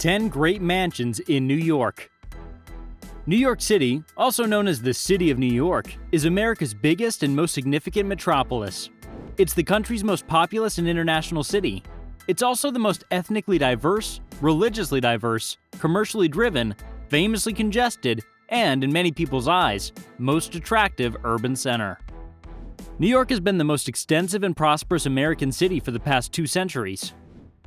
10 Great Mansions in New York. New York City, also known as the City of New York, is America's biggest and most significant metropolis. It's the country's most populous and international city. It's also the most ethnically diverse, religiously diverse, commercially driven, famously congested, and, in many people's eyes, most attractive urban center. New York has been the most extensive and prosperous American city for the past 2 centuries.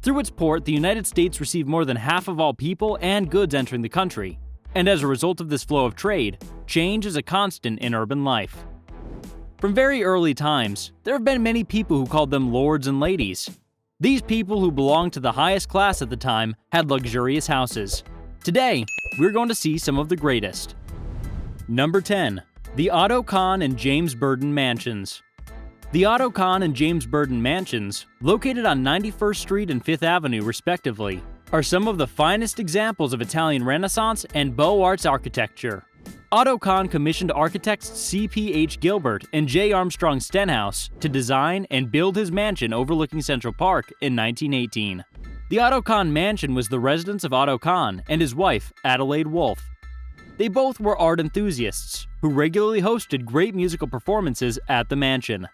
Through its port, the United States received more than half of all people and goods entering the country, and as a result of this flow of trade, change is a constant in urban life. From very early times, there have been many people who called them lords and ladies. These people who belonged to the highest class at the time had luxurious houses. Today, we're going to see some of the greatest. Number 10. The Otto Kahn and James Burden Mansions. The Otto Kahn and James Burden Mansions, located on 91st Street and 5th Avenue respectively, are some of the finest examples of Italian Renaissance and Beaux Arts architecture. Otto Kahn commissioned architects C.P.H. Gilbert and J. Armstrong Stenhouse to design and build his mansion overlooking Central Park in 1918. The Otto Kahn Mansion was the residence of Otto Kahn and his wife, Adelaide Wolfe. They both were art enthusiasts who regularly hosted great musical performances at the mansion.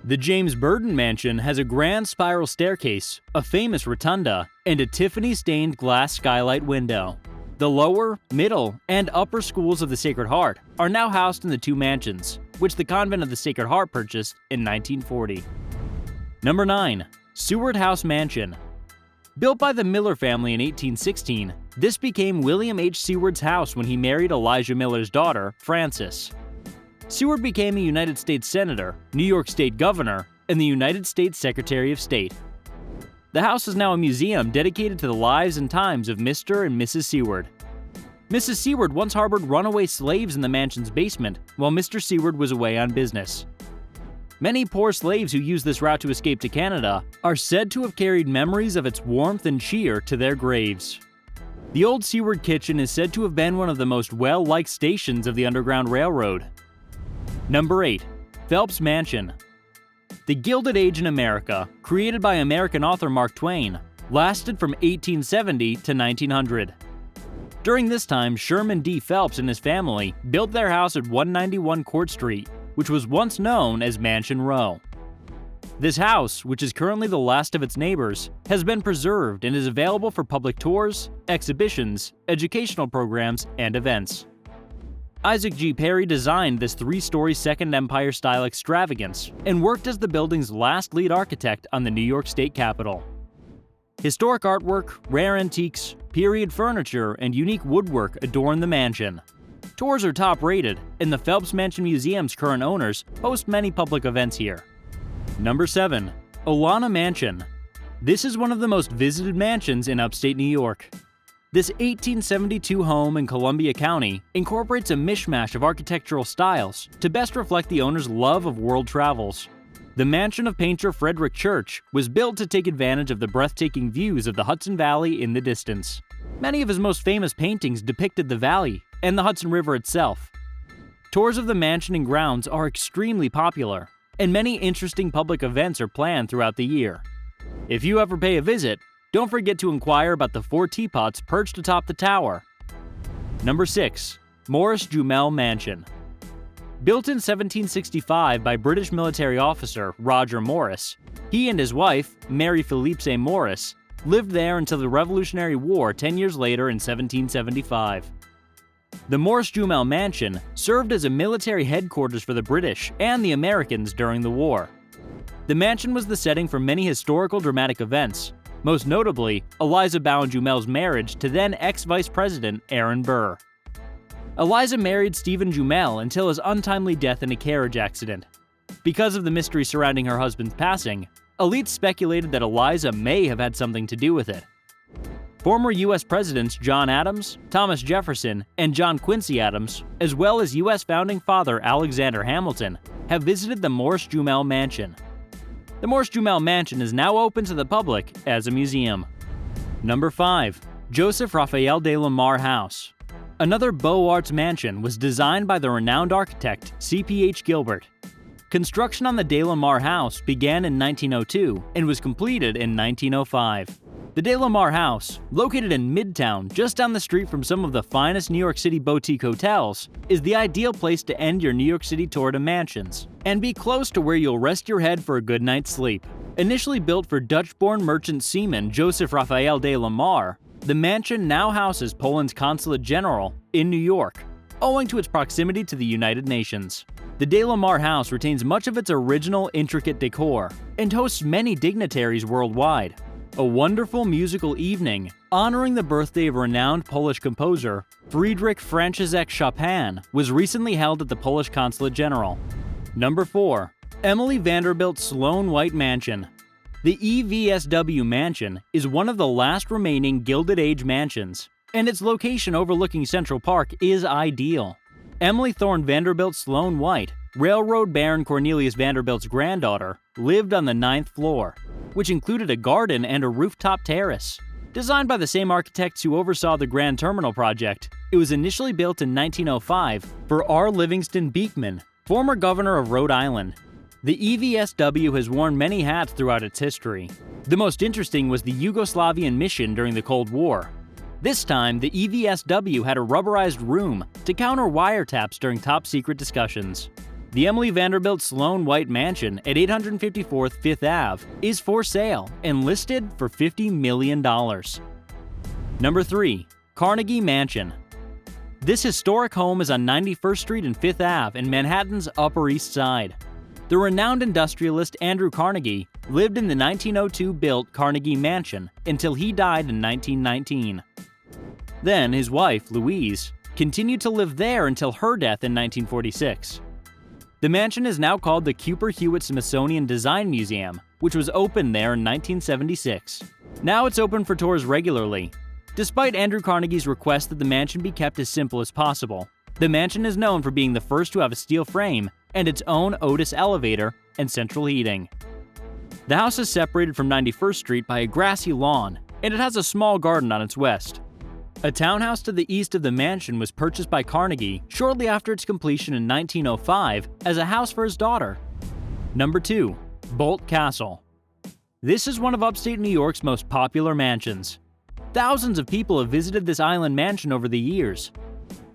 The James Burden Mansion has a grand spiral staircase, a famous rotunda, and a Tiffany-stained glass skylight window. The lower, middle, and upper schools of the Sacred Heart are now housed in the 2 mansions, which the Convent of the Sacred Heart purchased in 1940. Number 9. Seward House Mansion. Built by the Miller family in 1816, this became William H. Seward's house when he married Elijah Miller's daughter, Frances. Seward became a United States Senator, New York State Governor, and the United States Secretary of State. The house is now a museum dedicated to the lives and times of Mr. and Mrs. Seward. Mrs. Seward once harbored runaway slaves in the mansion's basement while Mr. Seward was away on business. Many poor slaves who used this route to escape to Canada are said to have carried memories of its warmth and cheer to their graves. The old Seward kitchen is said to have been one of the most well-liked stations of the Underground Railroad. Number 8. Phelps Mansion. The Gilded Age in America, created by American author Mark Twain, lasted from 1870 to 1900. During this time, Sherman D. Phelps and his family built their house at 191 Court Street, which was once known as Mansion Row. This house, which is currently the last of its neighbors, has been preserved and is available for public tours, exhibitions, educational programs, and events. Isaac G. Perry designed this 3-story Second Empire-style extravagance and worked as the building's last lead architect on the New York State Capitol. Historic artwork, rare antiques, period furniture, and unique woodwork adorn the mansion. Tours are top-rated, and the Phelps Mansion Museum's current owners host many public events here. Number 7. Awana Mansion. This is one of the most visited mansions in upstate New York. This 1872 home in Columbia County incorporates a mishmash of architectural styles to best reflect the owner's love of world travels. The mansion of painter Frederick Church was built to take advantage of the breathtaking views of the Hudson Valley in the distance. Many of his most famous paintings depicted the valley and the Hudson River itself. Tours of the mansion and grounds are extremely popular, and many interesting public events are planned throughout the year. If you ever pay a visit, don't forget to inquire about the 4 teapots perched atop the tower. Number 6. Morris Jumel Mansion. Built in 1765 by British military officer Roger Morris, he and his wife, Mary Philipse Morris, lived there until the Revolutionary War 10 years later in 1775. The Morris Jumel Mansion served as a military headquarters for the British and the Americans during the war. The mansion was the setting for many historical dramatic events, most notably Eliza Bowen Jumel's marriage to then ex-Vice President Aaron Burr. Eliza married Stephen Jumel until his untimely death in a carriage accident. Because of the mystery surrounding her husband's passing, elites speculated that Eliza may have had something to do with it. Former U.S. Presidents John Adams, Thomas Jefferson, and John Quincy Adams, as well as U.S. founding father Alexander Hamilton, have visited the Morris Jumel Mansion. The Morris Jumel Mansion is now open to the public as a museum. Number 5. Joseph Raphael de Lamar House. Another Beaux Arts mansion was designed by the renowned architect C.P.H. Gilbert. Construction on the de Lamar House began in 1902 and was completed in 1905. The De La Mare House, located in Midtown just down the street from some of the finest New York City boutique hotels, is the ideal place to end your New York City tour to mansions and be close to where you'll rest your head for a good night's sleep. Initially built for Dutch-born merchant seaman Joseph Raphael de la Mare, the mansion now houses Poland's Consulate General in New York, owing to its proximity to the United Nations. The De La Mare House retains much of its original intricate decor and hosts many dignitaries worldwide. A wonderful musical evening honoring the birthday of renowned Polish composer Friedrich Franciszek Chopin was recently held at the Polish Consulate General. Number 4. Emily Vanderbilt's Sloan White Mansion. The EVSW Mansion is one of the last remaining Gilded Age mansions, and its location overlooking Central Park is ideal. Emily Thorne Vanderbilt Sloan White, Railroad Baron Cornelius Vanderbilt's granddaughter, lived on the 9th floor, which included a garden and a rooftop terrace. Designed by the same architects who oversaw the Grand Terminal project, it was initially built in 1905 for R. Livingston Beekman, former governor of Rhode Island. The EVSW has worn many hats throughout its history. The most interesting was the Yugoslavian mission during the Cold War. This time, the EVSW had a rubberized room to counter wiretaps during top-secret discussions. The Emily Vanderbilt Sloan White Mansion at 854th Fifth Ave is for sale and listed for $50 million. Number 3. Carnegie Mansion. This historic home is on 91st Street and Fifth Ave in Manhattan's Upper East Side. The renowned industrialist Andrew Carnegie lived in the 1902-built Carnegie Mansion until he died in 1919. Then his wife, Louise, continued to live there until her death in 1946. The mansion is now called the Cooper Hewitt Smithsonian Design Museum, which was opened there in 1976. Now it's open for tours regularly. Despite Andrew Carnegie's request that the mansion be kept as simple as possible, the mansion is known for being the first to have a steel frame and its own Otis elevator and central heating. The house is separated from 91st Street by a grassy lawn, and it has a small garden on its west. A townhouse to the east of the mansion was purchased by Carnegie shortly after its completion in 1905 as a house for his daughter. Number 2. Bolt Castle. This is one of upstate New York's most popular mansions. Thousands of people have visited this island mansion over the years.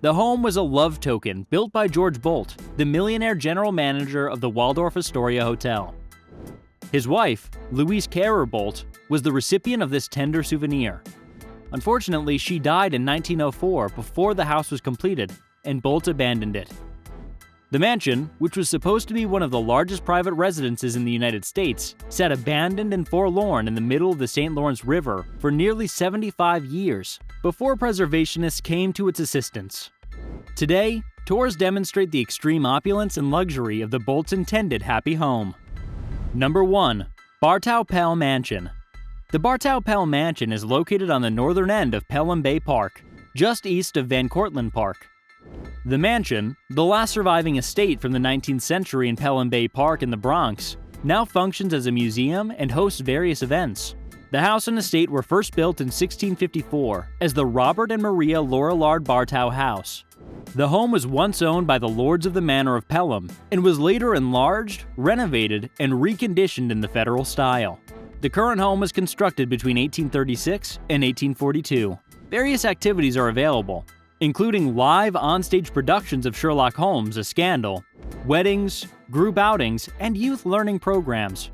The home was a love token built by George Bolt, the millionaire general manager of the Waldorf Astoria Hotel. His wife, Louise Carrer Bolt, was the recipient of this tender souvenir. Unfortunately, she died in 1904 before the house was completed, and Bolt abandoned it. The mansion, which was supposed to be one of the largest private residences in the United States, sat abandoned and forlorn in the middle of the St. Lawrence River for nearly 75 years before preservationists came to its assistance. Today, tours demonstrate the extreme opulence and luxury of the Bolt's intended happy home. Number 1. Bartow Pal Mansion. The Bartow Pal Mansion is located on the northern end of Pelham Bay Park, just east of Van Cortlandt Park. The mansion, the last surviving estate from the 19th century in Pelham Bay Park in the Bronx, now functions as a museum and hosts various events. The house and estate were first built in 1654 as the Robert and Maria Lorillard Bartow House. The home was once owned by the Lords of the Manor of Pelham and was later enlarged, renovated, and reconditioned in the Federal style. The current home was constructed between 1836 and 1842. Various activities are available, including live onstage productions of Sherlock Holmes: A Scandal, weddings, group outings, and youth learning programs.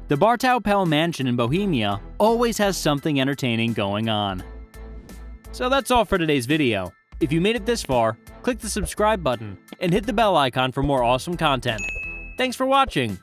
The Bartow Pal Mansion in Bohemia always has something entertaining going on. So that's all for today's video. If you made it this far, click the subscribe button and hit the bell icon for more awesome content. Thanks for watching!